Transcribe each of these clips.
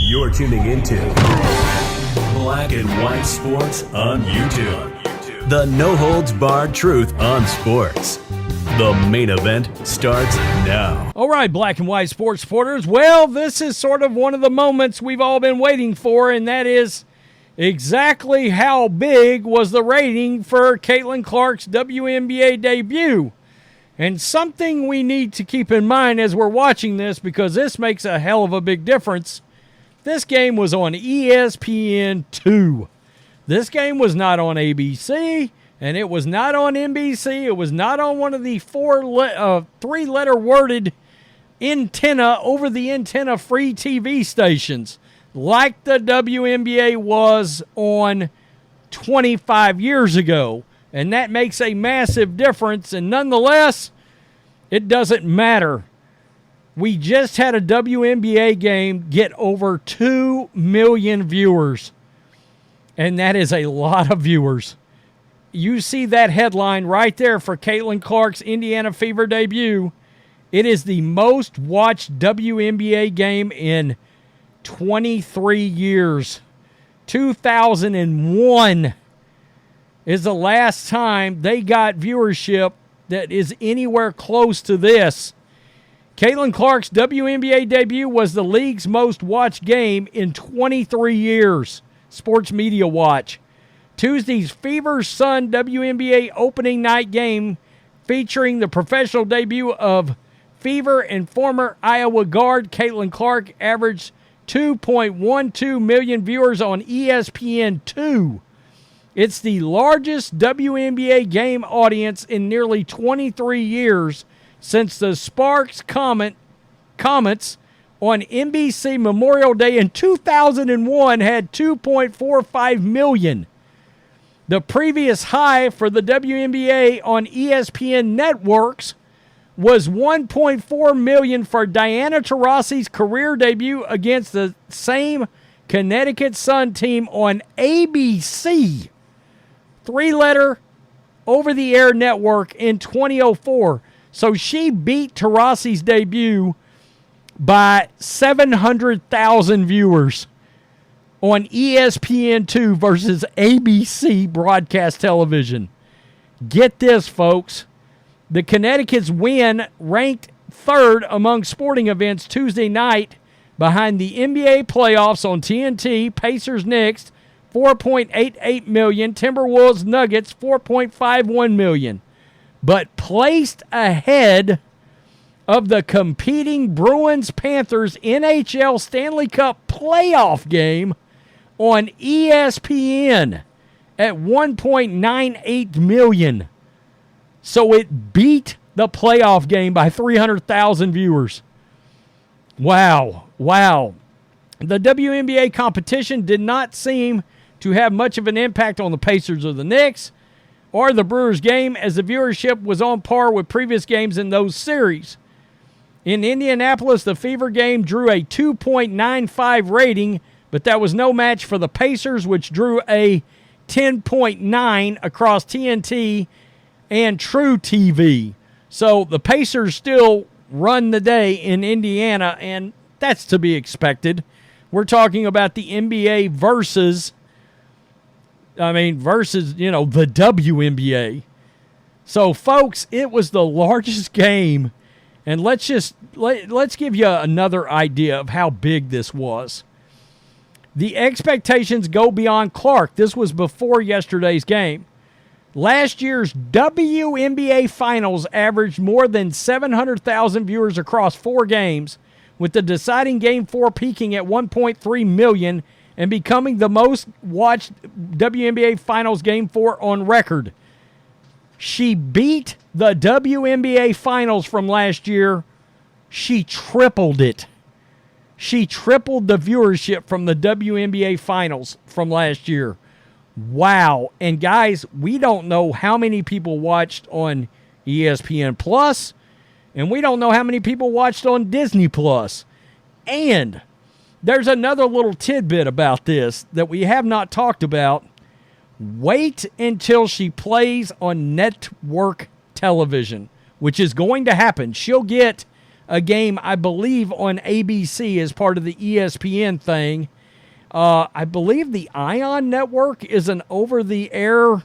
You're tuning into Black and White Sports on YouTube. The no-holds-barred truth on sports. The main event starts now. All right, Black and White Sports supporters. Well, this is sort of one of the moments we've all been waiting for, and that is exactly how big was the rating for Caitlin Clark's WNBA debut. And something we need to keep in mind as we're watching this, because this makes a hell of a big difference. This game was on ESPN 2. This game was not on ABC, and it was not on NBC. It was not on one of the three-letter worded antenna, over-the-antenna free TV stations, like the WNBA was on 25 years ago. And that makes a massive difference, and nonetheless, it doesn't matter. We just had a WNBA game get over 2 million viewers, and that is a lot of viewers. You see that headline right there for Caitlin Clark's Indiana Fever debut. It is the most watched WNBA game in 23 years. 2001 is the last time they got viewership that is anywhere close to this. Caitlin Clark's WNBA debut was the league's most watched game in 23 years. Sports Media Watch. Tuesday's Fever Sun WNBA opening night game, featuring the professional debut of Fever and former Iowa guard Caitlin Clark, averaged 2.12 million viewers on ESPN2. It's the largest WNBA game audience in nearly 23 years since the Sparks Comets on NBC Memorial Day in 2001 had 2.45 million. The previous high for the WNBA on ESPN networks was 1.4 million for Diana Taurasi's career debut against the same Connecticut Sun team on ABC. Three-letter over-the-air network in 2004. So she beat Taurasi's debut by 700,000 viewers on ESPN2 versus ABC broadcast television. Get this, folks. The Connecticut's win ranked third among sporting events Tuesday night behind the NBA playoffs on TNT, Pacers Knicks, 4.88 million, Timberwolves Nuggets, 4.51 million. But placed ahead of the competing Bruins-Panthers NHL Stanley Cup playoff game on ESPN at 1.98 million. So it beat the playoff game by 300,000 viewers. Wow. The WNBA competition did not seem to have much of an impact on the Pacers or the Knicks or the Brewers game, as the viewership was on par with previous games in those series. In Indianapolis, the Fever game drew a 2.95 rating, but that was no match for the Pacers, which drew a 10.9 across TNT and True TV. So the Pacers still run the day in Indiana, and that's to be expected. We're talking about the NBA versus the WNBA. So, folks, it was the largest game, and let's give you another idea of how big this was. The expectations go beyond Clark. This was before yesterday's game. Last year's WNBA Finals averaged more than 700,000 viewers across 4 games, with the deciding Game 4 peaking at 1.3 million and becoming the most watched WNBA Finals Game 4 on record. She beat the WNBA Finals from last year. She tripled it. She tripled the viewership from the WNBA Finals from last year. Wow. And guys, we don't know how many people watched on ESPN Plus, and we don't know how many people watched on Disney Plus. And there's another little tidbit about this that we have not talked about. Wait until she plays on network television, which is going to happen. She'll get a game, I believe, on ABC as part of the ESPN thing. I believe the Ion Network is an over-the-air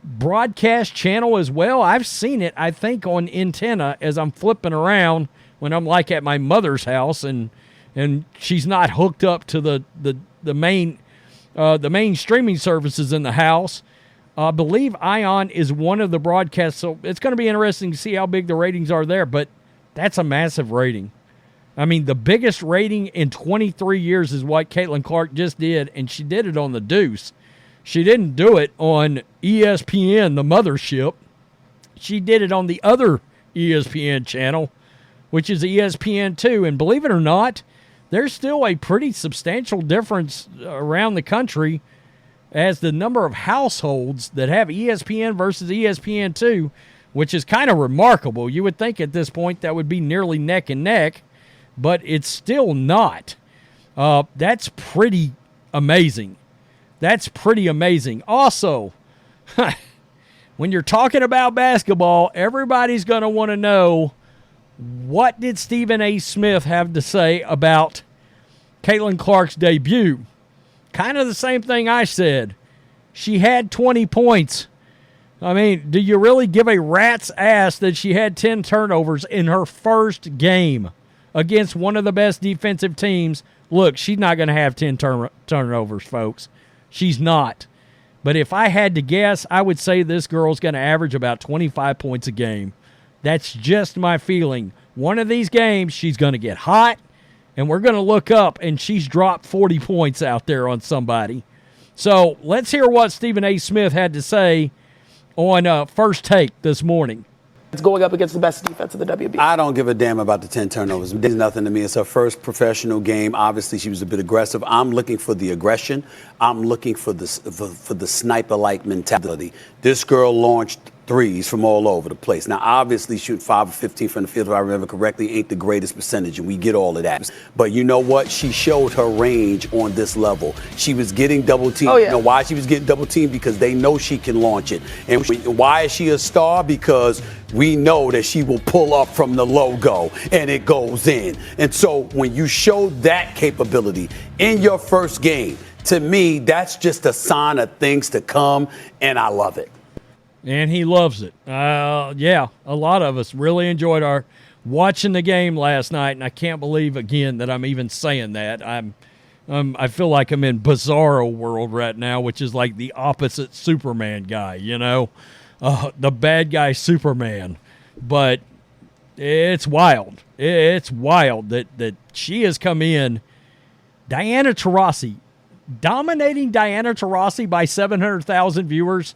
broadcast channel as well. I've seen it, I think, on antenna as I'm flipping around when I'm like at my mother's house and she's not hooked up to the main streaming services in the house. I believe Ion is one of the broadcasts, so it's going to be interesting to see how big the ratings are there, but that's a massive rating. I mean, the biggest rating in 23 years is what Caitlin Clark just did, and she did it on the Deuce. She didn't do it on ESPN, the mothership. She did it on the other ESPN channel, which is ESPN2. And believe it or not, there's still a pretty substantial difference around the country as the number of households that have ESPN versus ESPN2, which is kind of remarkable. You would think at this point that would be nearly neck and neck, but it's still not. That's pretty amazing. That's pretty amazing. Also, when you're talking about basketball, everybody's going to want to know, what did Stephen A. Smith have to say about Caitlin Clark's debut? Kind of the same thing I said. She had 20 points. I mean, do you really give a rat's ass that she had 10 turnovers in her first game against one of the best defensive teams? Look, she's not going to have 10 turnovers, folks. She's not. But if I had to guess, I would say this girl's going to average about 25 points a game. That's just my feeling. One of these games, she's going to get hot, and we're going to look up, and she's dropped 40 points out there on somebody. So let's hear what Stephen A. Smith had to say on First Take this morning. It's going up against the best defense in the WNBA. I don't give a damn about the 10 turnovers. It means nothing to me. It's her first professional game. Obviously, she was a bit aggressive. I'm looking for the aggression. I'm looking for the sniper-like mentality. This girl launched threes from all over the place. Now, obviously, shooting 5 of 15 from the field, if I remember correctly, ain't the greatest percentage, and we get all of that. But you know what? She showed her range on this level. She was getting double-teamed. Oh, yeah. You know why she was getting double-teamed? Because they know she can launch it. And why is she a star? Because we know that she will pull up from the logo, and it goes in. And so when you show that capability in your first game, to me, that's just a sign of things to come, and I love it. And he loves it. Yeah, a lot of us really enjoyed our watching the game last night, and I can't believe, again, that I'm even saying that. I feel like I'm in Bizarro world right now, which is like the opposite Superman guy, you know, the bad guy Superman. But it's wild. It's wild that she has come in. Diana Taurasi, dominating Diana Taurasi by 700,000 viewers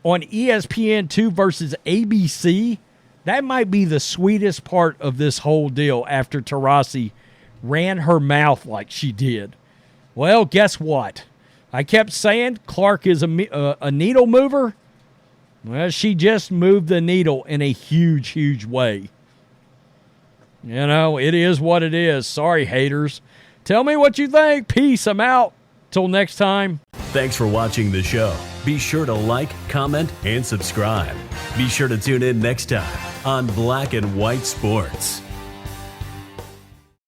on ESPN2 versus ABC. That might be the sweetest part of this whole deal after Taurasi ran her mouth like she did. Well, guess what? I kept saying Clark is a needle mover. Well, she just moved the needle in a huge, huge way. You know, it is what it is. Sorry, haters. Tell me what you think. Peace. I'm out. Till next time. Thanks for watching the show. Be sure to like, comment, and subscribe. Be sure to tune in next time on Black and White Sports.